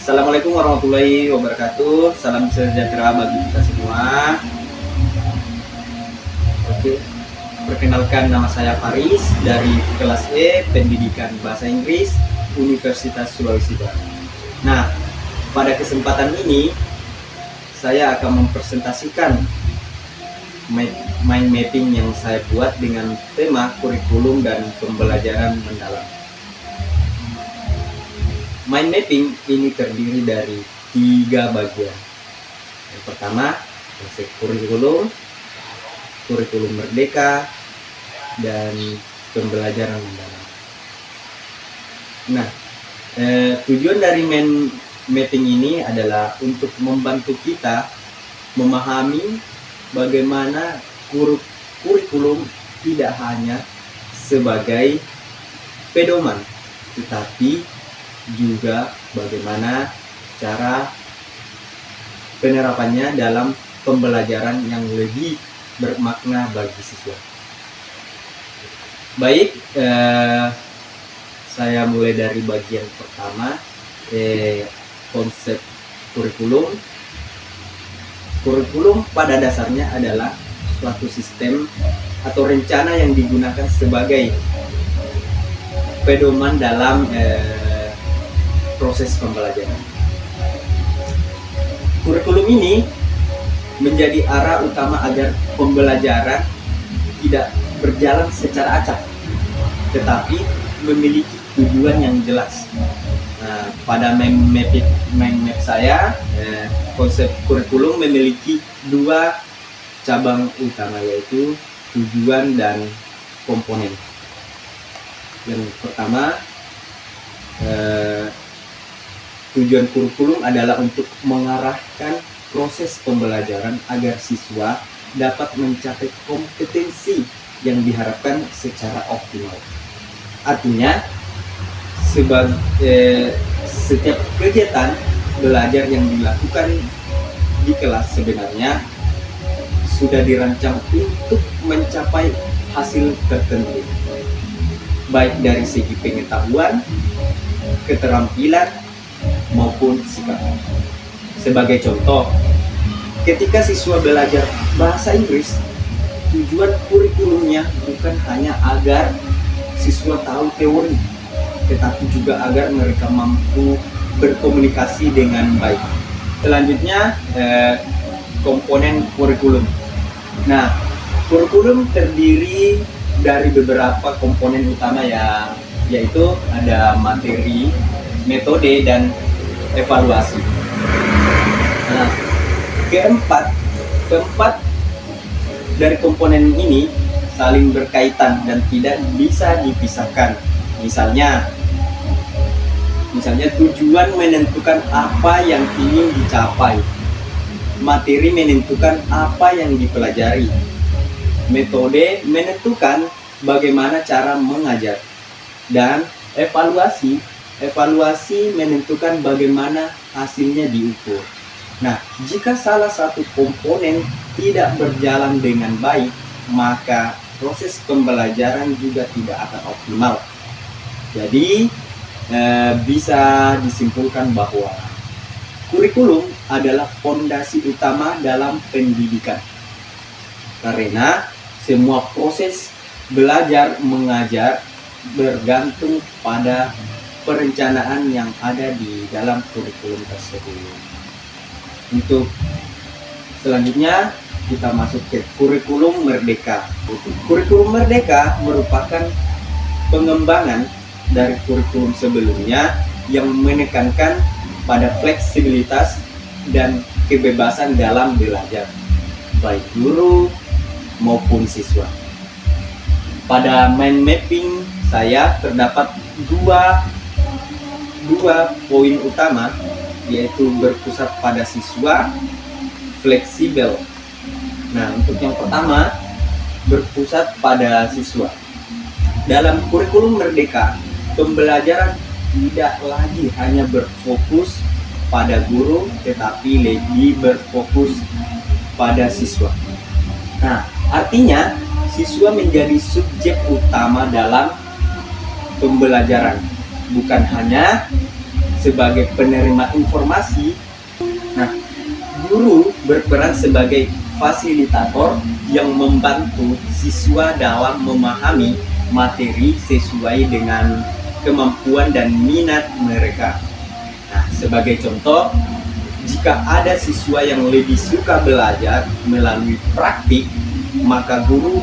Assalamualaikum warahmatullahi wabarakatuh. Salam sejahtera bagi kita semua. Oke, perkenalkan nama saya Faris dari kelas E Pendidikan Bahasa Inggris Universitas Sulawesi Barat. Nah, pada kesempatan ini saya akan mempresentasikan mind mapping yang saya buat dengan tema kurikulum dan pembelajaran mendalam. Mind mapping ini terdiri dari 3 bagian. Yang pertama, konsep kurikulum merdeka, dan pembelajaran mendalam. Nah, tujuan dari mind mapping ini adalah untuk membantu kita memahami bagaimana kurikulum tidak hanya sebagai pedoman, tetapi juga bagaimana cara penerapannya dalam pembelajaran yang lebih bermakna bagi siswa. Baik, saya mulai dari bagian pertama, konsep kurikulum. Kurikulum pada dasarnya adalah suatu sistem atau rencana yang digunakan sebagai pedoman dalam proses pembelajaran. Kurikulum ini menjadi arah utama agar pembelajaran tidak berjalan secara acak, tetapi memiliki tujuan yang jelas. Nah, pada mind map saya, konsep kurikulum memiliki 2 cabang utama, yaitu tujuan dan komponen. Yang pertama, tujuan kurikulum adalah untuk mengarahkan proses pembelajaran agar siswa dapat mencapai kompetensi yang diharapkan secara optimal. Artinya, setiap kegiatan belajar yang dilakukan di kelas sebenarnya sudah dirancang untuk mencapai hasil tertentu, baik dari segi pengetahuan, keterampilan, maupun sikap. Sebagai contoh, ketika siswa belajar bahasa Inggris, tujuan kurikulumnya bukan hanya agar siswa tahu teori, tetapi juga agar mereka mampu berkomunikasi dengan baik. Selanjutnya, komponen kurikulum. Nah, kurikulum terdiri dari beberapa komponen utama, yaitu ada materi, metode, dan evaluasi. Nah, keempat dari komponen ini saling berkaitan dan tidak bisa dipisahkan. Misalnya tujuan menentukan apa yang ingin dicapai, materi menentukan apa yang dipelajari, metode menentukan bagaimana cara mengajar, dan evaluasi menentukan bagaimana hasilnya diukur. Nah, jika salah satu komponen tidak berjalan dengan baik, maka proses pembelajaran juga tidak akan optimal. Jadi, bisa disimpulkan bahwa kurikulum adalah fondasi utama dalam pendidikan. Karena semua proses belajar mengajar bergantung pada perencanaan yang ada di dalam kurikulum tersebut. Untuk selanjutnya kita masuk ke kurikulum merdeka. Kurikulum merdeka merupakan pengembangan dari kurikulum sebelumnya yang menekankan pada fleksibilitas dan kebebasan dalam belajar, baik guru maupun siswa. Pada mind mapping saya terdapat dua poin utama, yaitu berpusat pada siswa, fleksibel. Nah, untuk yang pertama, berpusat pada siswa. Dalam kurikulum merdeka, pembelajaran tidak lagi hanya berfokus pada guru, tetapi lebih berfokus pada siswa. Nah, artinya siswa menjadi subjek utama dalam pembelajaran, bukan hanya sebagai penerima informasi. Nah, guru berperan sebagai fasilitator yang membantu siswa dalam memahami materi sesuai dengan kemampuan dan minat mereka. Nah, sebagai contoh, jika ada siswa yang lebih suka belajar melalui praktik, maka guru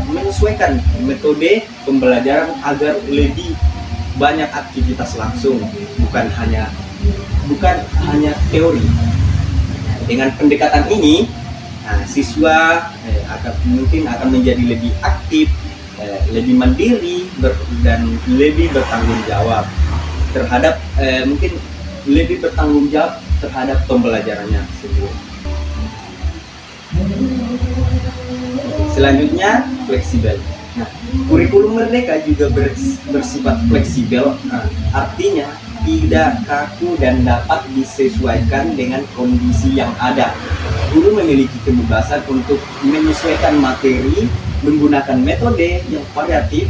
menyesuaikan metode pembelajaran agar lebih banyak aktivitas langsung, bukan hanya teori. Dengan pendekatan ini, siswa mungkin akan menjadi lebih aktif, lebih mandiri, dan lebih bertanggung jawab terhadap terhadap pembelajarannya sendiri. Selanjutnya, fleksibel. Nah, kurikulum Merdeka juga bersifat fleksibel, artinya tidak kaku dan dapat disesuaikan dengan kondisi yang ada. Guru memiliki kebebasan untuk menyesuaikan materi, menggunakan metode yang variatif,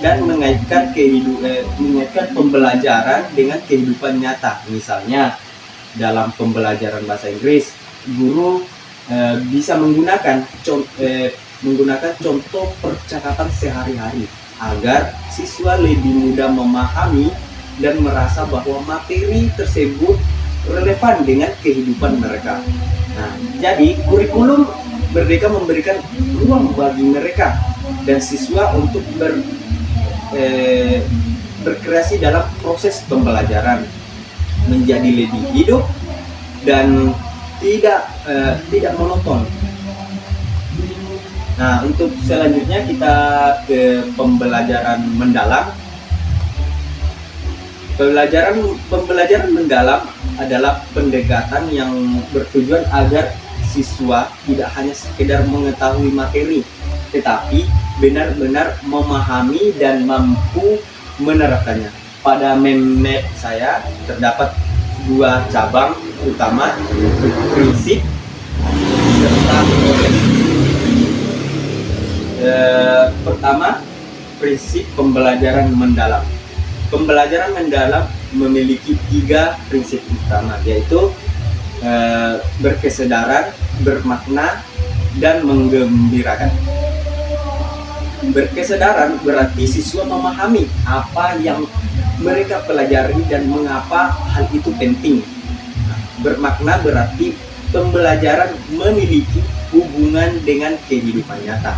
dan mengaitkan pembelajaran dengan kehidupan nyata. Misalnya, dalam pembelajaran bahasa Inggris, guru bisa menggunakan contoh percakapan sehari-hari agar siswa lebih mudah memahami dan merasa bahwa materi tersebut relevan dengan kehidupan mereka. Nah, jadi kurikulum Merdeka memberikan ruang bagi mereka dan siswa untuk berkreasi dalam proses pembelajaran, menjadi lebih hidup dan tidak monoton. Nah, untuk selanjutnya kita ke pembelajaran mendalam. Pembelajaran mendalam adalah pendekatan yang bertujuan agar siswa tidak hanya sekedar mengetahui materi, tetapi benar-benar memahami dan mampu menerapkannya. Pada map saya terdapat dua cabang utama, prinsip serta proses. Pertama, prinsip pembelajaran mendalam. Pembelajaran mendalam memiliki 3 prinsip utama, yaitu berkesadaran, bermakna, dan menggembirakan. Berkesadaran berarti siswa memahami apa yang mereka pelajari dan mengapa hal itu penting. Bermakna berarti pembelajaran memiliki hubungan dengan kehidupan nyata.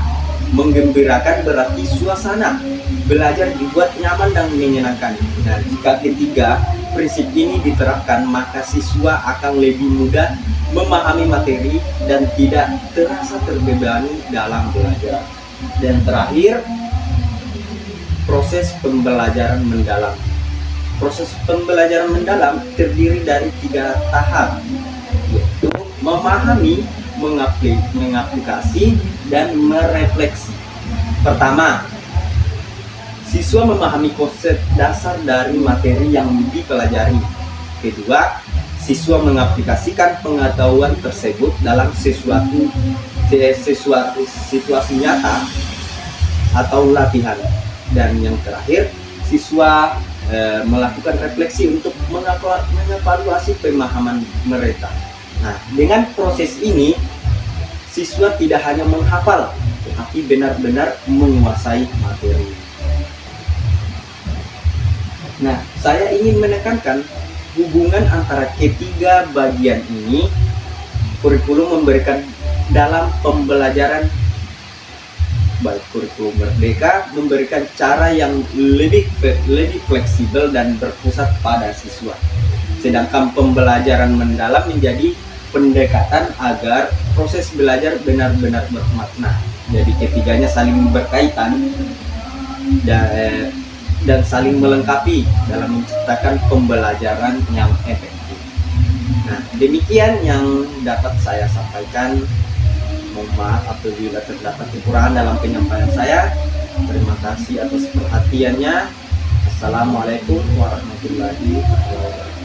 Menggembirakan berarti suasana belajar dibuat nyaman dan menyenangkan. Nah, jika ketiga prinsip ini diterapkan, maka siswa akan lebih mudah memahami materi dan tidak terasa terbebani dalam belajar. Dan terakhir, proses pembelajaran mendalam. Proses pembelajaran mendalam terdiri dari 3 tahap, yaitu memahami, mengaplikasi, dan merefleksi. Pertama, siswa memahami konsep dasar dari materi yang dipelajari. Kedua, siswa mengaplikasikan pengetahuan tersebut dalam situasi nyata atau latihan. Dan yang terakhir, siswa melakukan refleksi untuk mengevaluasi pemahaman mereka. Nah, dengan proses ini, siswa tidak hanya menghafal, tetapi benar-benar menguasai materi. Nah, saya ingin menekankan hubungan antara ketiga bagian ini. Kurikulum memberikan dalam pembelajaran, baik kurikulum Merdeka memberikan cara yang lebih fleksibel dan berpusat pada siswa. Sedangkan pembelajaran mendalam menjadi pendekatan agar proses belajar benar-benar bermakna. Jadi ketiganya saling berkaitan dan saling melengkapi dalam menciptakan pembelajaran yang efektif. Nah, demikian yang dapat saya sampaikan. Mohon maaf apabila terdapat kekurangan dalam penyampaian saya. Terima kasih atas perhatiannya. Assalamualaikum warahmatullahi wabarakatuh.